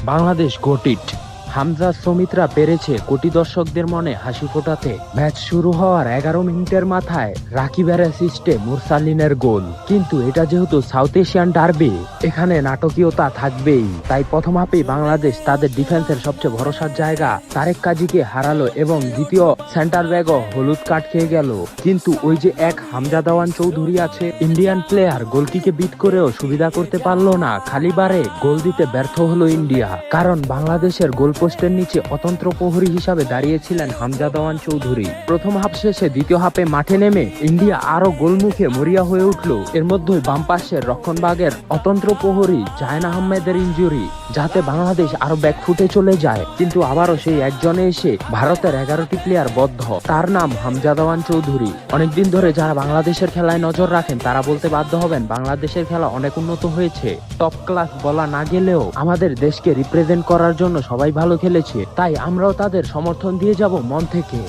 বাংলাদেশ গটিট। হামজা সৌমিত্রা পেরেছে কোটি দর্শকদের মনে হাসি ফোটাতে। ম্যাচ শুরু হওয়ার 11 মিনিটের মাথায় রাকিবের অ্যাসিস্টে মুরসালিনের গোল। কিন্তু এটা যেহেতু সাউথ এশিয়ান ডার্বি, এখানে নাটকীয়তা থাকবেই। তাই প্রথম হাফেই বাংলাদেশ তাদের ডিফেন্সের সবচেয়ে ভরসার জায়গা তারেক কাজীকে হারালো এবং দ্বিতীয় সেন্টার ব্যাগও হলুদ কার্ড খেয়ে গেল। কিন্তু ওই যে এক হামজা দেওয়ান চৌধুরী আছে, ইন্ডিয়ান প্লেয়ার, গোলকিকে বিট করেও সুবিধা করতে পারলো না। খালি বারে গোল দিতে ব্যর্থ হলো ইন্ডিয়া, কারণ বাংলাদেশের গোল পোস্টের নিচে অতন্ত্র প্রহরী হিসাবে দাঁড়িয়েছিলেন হামজা দেওয়ান চৌধুরী। প্রথম হাফ শেষে দ্বিতীয় হাফে মাঠে নেমে ইন্ডিয়া আরো গোলমুখে মরিয়া হয়ে উঠল। এর মধ্যেই বাম পাশের রক্ষণভাগের অতন্ত্র প্রহরী জায়েন আহমেদের ইনজুরি, যাতে বাংলাদেশ আরো ব্যাকফুটে চলে যায়। কিন্তু আবারও সেই একজনে এসে ভারতের 11টি প্লেয়ার বদ্ধ, তার নাম হামজা দেওয়ান চৌধুরী। অনেকদিন ধরে যারা বাংলাদেশের খেলায় নজর রাখেন তারা বলতে বাধ্য হবেন বাংলাদেশের খেলা অনেক উন্নত হয়েছে। টপ ক্লাস বলা না গেলেও আমাদের দেশকে রিপ্রেজেন্ট করার জন্য সবাই ভালো খেলেছে, তাই আমরাও তাদের সমর্থন দিয়ে যাব মন থেকে।